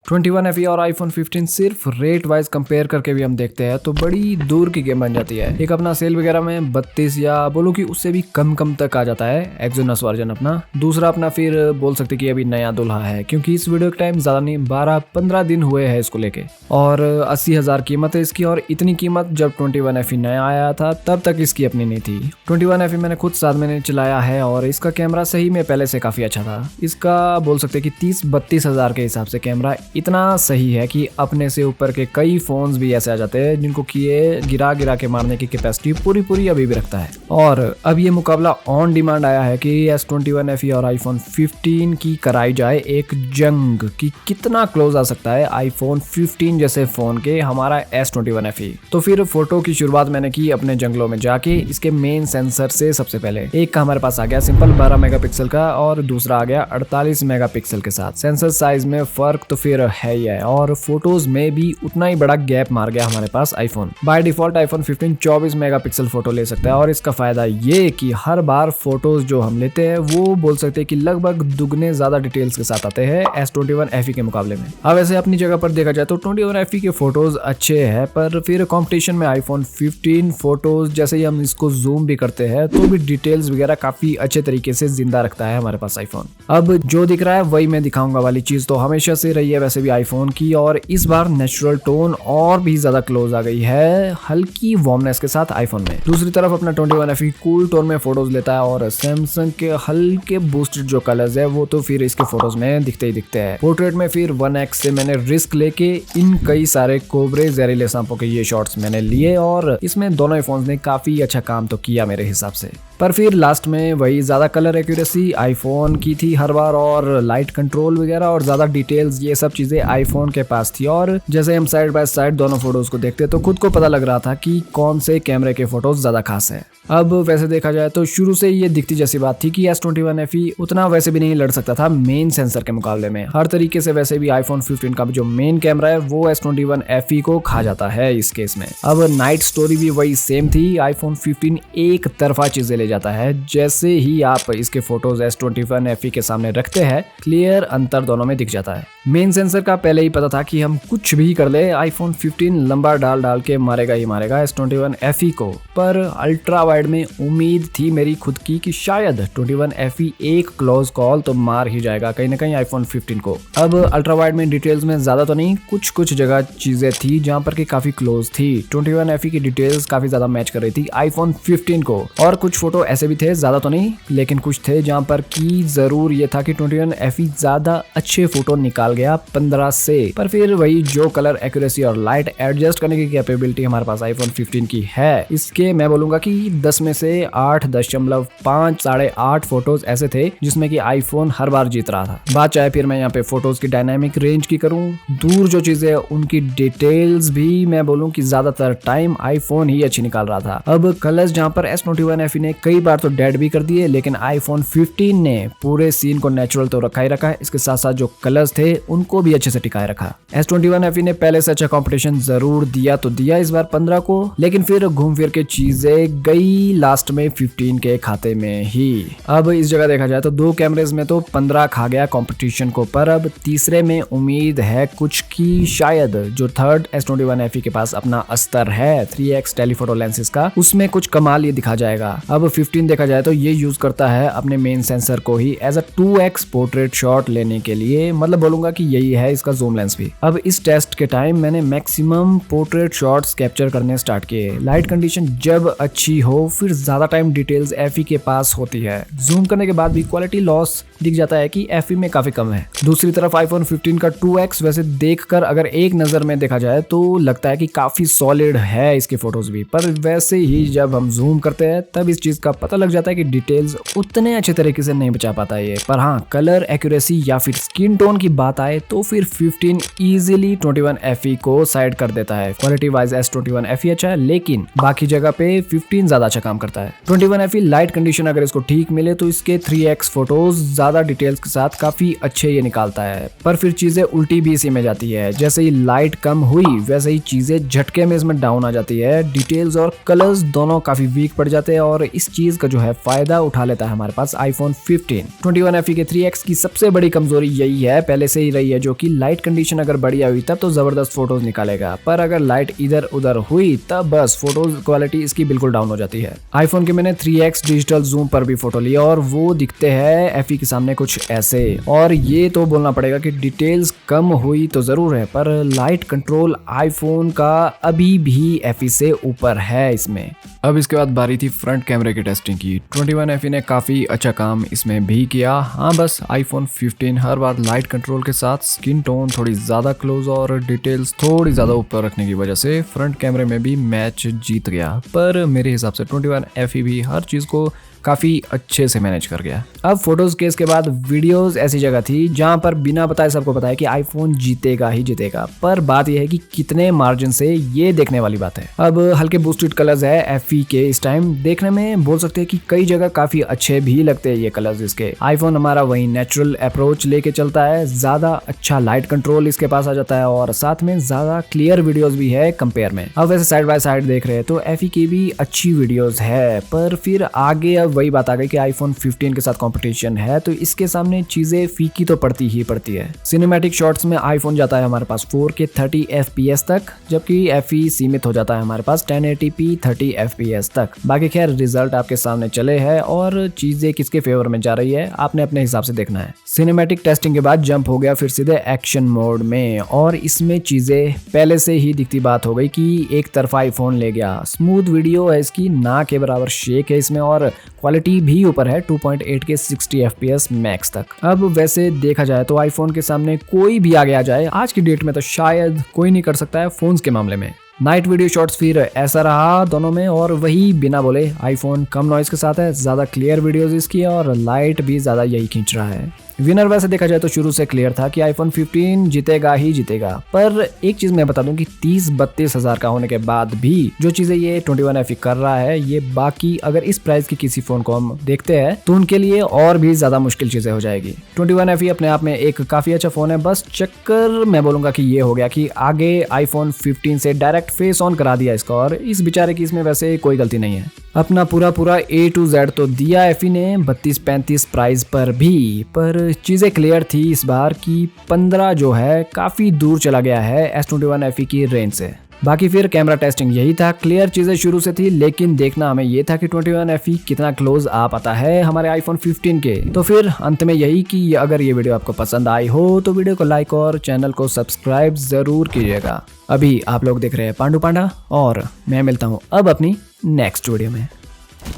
21FE और iPhone 15 सिर्फ rate wise compare करके भी हम देखते हैं तो बड़ी दूर की गेम बन जाती है। एक अपना सेल वगैरह में 32 या बोलो कि उससे भी कम तक आ जाता है एक्सोनस वर्जन अपना। दूसरा अपना फिर बोल सकते कि अभी नया दुल्हा है, क्योंकि इस वीडियो के टाइम ज्यादा नहीं 12-15 दिन हुए हैं इसको लेके, और 80,000 कीमत है इसकी। और इतनी कीमत जब 21FE नया आया था तब तक इसकी अपनी नहीं थी। 21FE मैंने खुद 7 महीने चलाया है और इसका कैमरा सही में पहले से काफी अच्छा था। इसका बोल सकते कि 30-32 हजार के हिसाब से कैमरा इतना सही है कि अपने से ऊपर के कई फोन्स भी ऐसे आ जाते हैं जिनको कि ये गिरा के मारने की कैपेसिटी पूरी अभी भी रखता है। और अब ये मुकाबला ऑन डिमांड आया है कि S21FE और iPhone 15 की कराई जाए एक जंग कि कितना क्लोज आ सकता है iPhone 15 जैसे फोन के हमारा S21FE। तो फिर फोटो की शुरुआत मैंने की अपने जंगलों में जाके इसके मेन सेंसर से। सबसे पहले एक का हमारे पास आ गया सिंपल 12 मेगापिक्सल का और दूसरा आ गया 48 मेगापिक्सल के साथ। सेंसर साइज में फर्क तो फिर है ही है और फोटोज में भी उतना ही बड़ा गैप मार गया हमारे पास iPhone. By default iPhone 15 24 megapixel photo ले सकता है और इसका फायदा ये कि हर बार फोटोज जो हम लेते हैं वो बोल सकते हैं कि लगभग दुगने ज्यादा डिटेल्स के साथ आते हैं S21FE के मुकाबले में। अब वैसे अपनी जगह पर देखा जाए तो 21FE के फोटोज अच्छे हैं, पर फिर कंपटीशन में iPhone 15 फोटोज जैसे ही हम इसको जूम भी करते हैं तो भी डिटेल्स वगैरह काफी अच्छे तरीके से जिंदा रखता है हमारे पास आईफोन। अब जो दिख रहा है वही मैं दिखाऊंगा वाली चीज तो हमेशा से रही है वैसे भी आईफोन की, और इस बार नेचुरल टोन और भी ज्यादा क्लोज आ गई है हल्की वार्मनेस के साथ आईफोन में। दूसरी तरफ अपना 21FE कूल टोन में फोटोज लेता है और सैमसंग के हल्के बूस्टेड जो कलर्स है वो तो फिर इसके फोटोज में दिखते ही दिखते हैं। पोर्ट्रेट में फिर 1x से मैंने रिस्क लेके इन कई सारे कोबरे जहरीले सांपों के ये शॉट्स मैंने लिए और इसमें दोनों ही फोन्स ने काफी अच्छा काम तो किया मेरे हिसाब से। पर फिर लास्ट में वही ज्यादा कलर एक्यूरेसी आईफोन की थी हर बार, और लाइट कंट्रोल वगैरह और ज्यादा डिटेल्स ये सब चीजें आईफोन के पास थी। और जैसे हम साइड बाय साइड दोनों फोटोज को देखते तो खुद को पता लग रहा था कि कौन से कैमरे के फोटोज ज्यादा खास है। अब वैसे देखा जाए तो शुरू से ये दिखती जैसी बात थी कि S21FE उतना वैसे भी नहीं लड़ सकता था मेन सेंसर के मुकाबले में। हर तरीके से वैसे भी iPhone 15 का जो मेन कैमरा है वो S21FE को खा जाता है इस केस में। अब नाइट स्टोरी भी वही सेम थी, iPhone 15 एक तरफा चीजें ले जाता है। जैसे ही आप इसके फोटोज S21FE के सामने रखते हैं क्लियर अंतर दोनों में दिख जाता है। मेन सेंसर का पहले ही पता था कि हम कुछ भी कर ले iPhone 15 लंबा डाल के मारेगा ही मारेगा S21FE को, पर अल्ट्रा वाइड में उम्मीद थी मेरी खुद की कि शायद 21FE एक क्लोज कॉल तो मार ही जाएगा कहीं ना कहीं iPhone 15 को। अब अल्ट्रा वाइड में डिटेल्स में ज्यादा तो नहीं, कुछ जगह चीजें थी जहां पर कि काफी क्लोज थी। 21FE की डिटेल्स काफी ज्यादा मैच कर रही थी iPhone 15 को, और कुछ फोटो ऐसे भी थे, ज्यादा तो नहीं लेकिन कुछ थे जहां पर की जरूर ये था कि 21FE ज्यादा अच्छे फोटो निकाल गया 15 से। पर फिर वही जो कलर एक्यूरेसी और लाइट एडजस्ट करने की कैपेबिलिटी हमारे पास iPhone 15 की है, इसके मैं बोलूंगा कि 10 में से 8.5 साढ़े 8 फोटोज ऐसे थे जिसमें कि आईफोन हर बार जीत रहा था। बात चाहे फिर मैं यहाँ पे फोटोज की डायनामिक रेंज की करूं, दूर जो चीजें उनकी डिटेल्स भी मैं बोलूं कि ज्यादातर टाइम आईफोन ही अच्छी निकाल रहा था। अब कलर्स जहां पर S21FE ने कई बार तो डेड भी कर दिए, लेकिन iPhone 15 ने पूरे सीन को नेचुरल तो रखा ही रखा है, इसके साथ साथ जो कलर्स थे उनको भी अच्छे से टिकाए रखा। S21FE ने पहले से अच्छा कंपटीशन जरूर दिया तो दिया इस बार 15 को, लेकिन फिर घूम फिर के चीजें गई लास्ट में 15 के खाते में ही। अब इस जगह देखा जाए तो दो कैमरेज में तो 15 खा गया कंपटीशन को, पर अब तीसरे में उम्मीद है कुछ की शायद जो थर्ड S21FE के पास अपना अस्तर है 3x टेलीफोटो लेंसेज का, उसमें कुछ कमाल ये दिखा जाएगा। अब 15 देखा जाए तो ये यूज करता है अपने मेन सेंसर को ही as a 2x portrait shot लेने के लिए, मतलब बोलूंगा कि यही है इसका जूम लेंस भी। अब इस टेस्ट के टाइम मैंने मैक्सिमम पोर्ट्रेट शॉट्स कैप्चर करने स्टार्ट किए। लाइट कंडीशन जब अच्छी हो फिर ज्यादा टाइम डिटेल्स FE के पास होती है, जूम करने के बाद भी क्वालिटी लॉस दिख जाता है कि FE में काफी कम है। दूसरी तरफ iPhone 15 का 2x वैसे देखकर अगर एक नजर में देखा जाए तो लगता है कि काफी सॉलिड है इसके फोटोज भी, पर वैसे ही जब हम जूम करते हैं तब इस चीज का पता लग जाता है कि डिटेल्स उतने अच्छे तरीके से नहीं बचा पाता ये। पर हाँ, कलर एक्यूरेसी या फिर स्किन टोन की बात आए तो फिर 15 इजीली 21FE को साइड कर देता है। क्वालिटी वाइज S21FE अच्छा है, लेकिन बाकी जगह पे 15 ज्यादा अच्छा काम करता है। 21FE लाइट कंडीशन अगर इसको ठीक मिले तो इसके 3x फोटोज ज्यादा डिटेल्स के साथ काफी अच्छे ये निकालता है, पर फिर चीजें उल्टी भी इसी में जाती है। जैसे ही लाइट कम हुई वैसे ही चीजें झटके में इसमें डाउन आ जाती है, डिटेल्स और कलर्स दोनों काफी वीक पड़ जाते हैं और इस चीज का जो है फायदा उठा लेता है हमारे पास आईफोन 15। 21FE के 3X की सबसे बड़ी कमजोरी यही है, पहले से ही रही है, जो कि लाइट कंडीशन अगर बढ़िया हुई तब तो जबरदस्त फोटोज निकालेगा, पर अगर लाइट इधर उधर हुई तब बस फोटोज क्वालिटी इसकी बिल्कुल डाउन हो जाती है। आईफोन के मैंने 3X डिजिटल जूम पर भी फोटो लिया और वो दिखते हैं FE के सामने कुछ ऐसे। और ये तो बोलना पड़ेगा कि डिटेल्स कम हुई तो जरूर है, पर लाइट कंट्रोल आईफोन का अभी भी FE से ऊपर है इसमें। अब इसके बाद बारी थी फ्रंट कैमरे की टेस्टिंग की। 21FE ने काफी अच्छा काम इसमें भी किया। हाँ, बस आईफोन 15 हर बार लाइट कंट्रोल के साथ स्किन टोन थोड़ी ज्यादा क्लोज और डिटेल्स थोड़ी ज्यादा ऊपर रखने की वजह से फ्रंट कैमरे में भी मैच जीत गया, पर मेरे हिसाब से 21FE भी हर चीज को काफी अच्छे से मैनेज कर गया। अब फोटोज केस के बाद वीडियोस ऐसी जगह थी जहां पर बिना बताए सबको पता है कि आईफोन जीतेगा ही जीतेगा, पर बात यह है कि कितने मार्जिन से, ये देखने वाली बात है। अब हल्के बूस्टेड कलर्स है FE के, इस टाइम देखने में बोल सकते हैं कि कई जगह काफी अच्छे भी लगते हैं ये कलर्स इसके। आईफोन हमारा वही नेचुरल अप्रोच लेके चलता है, ज्यादा अच्छा लाइट कंट्रोल इसके पास आ जाता है और साथ में ज्यादा क्लियर वीडियोस भी है कंपेयर में। अब वैसे साइड बाय साइड देख रहे हैं तो FE की भी अच्छी वीडियोस है, पर फिर आगे वही बात आ गई कि आईफोन 15 के साथ कंपटीशन है तो इसके सामने चीजें फीकी तो पड़ती ही पड़ती है। सिनेमैटिक शॉट्स में आईफोन जाता है हमारे पास 4K 30 FPS तक, जबकि FE सीमित हो जाता है हमारे पास 1080p 30 FPS तक। बाकी खैर रिजल्ट आपके सामने चले हैं और चीजें किसके फेवर में जा रही है आपने अपने हिसाब से देखना है। सिनेमैटिक टेस्टिंग के बाद जंप हो गया फिर सीधे एक्शन मोड में, और इसमें चीजें पहले से ही दिखती बात हो गई कि एक तरफा आईफोन ले गया। स्मूथ वीडियो है इसकी, ना के बराबर शेक है इसमें और क्वालिटी भी ऊपर है 2.8 के 60 FPS मैक्स तक। अब वैसे देखा जाए तो आईफोन के सामने कोई भी आगे आ जाए आज की डेट में तो शायद कोई नहीं कर सकता है फोन्स के मामले में। नाइट वीडियो शॉट्स फिर ऐसा रहा दोनों में, और वही बिना बोले आईफोन कम नॉइज के साथ है, ज्यादा क्लियर वीडियोस इसकी और लाइट भी ज्यादा यही खींच रहा है। विनर वैसे देखा जाए तो शुरू से क्लियर था कि आईफोन 15 जीतेगा ही जीतेगा, पर एक चीज मैं बता दूं कि 30-32 हजार का होने के बाद भी जो चीजें ये 21FE कर रहा है, ये बाकी अगर इस प्राइस की किसी फोन को हम देखते हैं तो उनके लिए और भी ज्यादा मुश्किल चीजें हो जाएगी। 21FE अपने आप में एक काफी अच्छा फोन है, बस चक्कर मैं बोलूंगा कि ये हो गया कि आगे आईफोन 15 से डायरेक्ट फेस ऑन करा दिया इसका, और इस बेचारे की इसमें वैसे कोई गलती नहीं है। अपना पूरा A to Z तो दिया FE ने 32-35 प्राइस पर भी, पर चीजें क्लियर थी इस बार कि 15 जो है काफी दूर चला गया है S21FE की रेंज से। बाकी फिर कैमरा टेस्टिंग यही था, क्लियर चीजें शुरू से थी, लेकिन देखना हमें ये था कि 21FE कितना क्लोज आ पाता है हमारे आईफोन 15 के। तो फिर अंत में यही कि अगर ये वीडियो आपको पसंद आई हो तो वीडियो को लाइक और चैनल को सब्सक्राइब जरूर कीजिएगा। अभी आप लोग देख रहे हैं पांडू पांडा और मैं मिलता हूँ अब अपनी नेक्स्ट वीडियो में।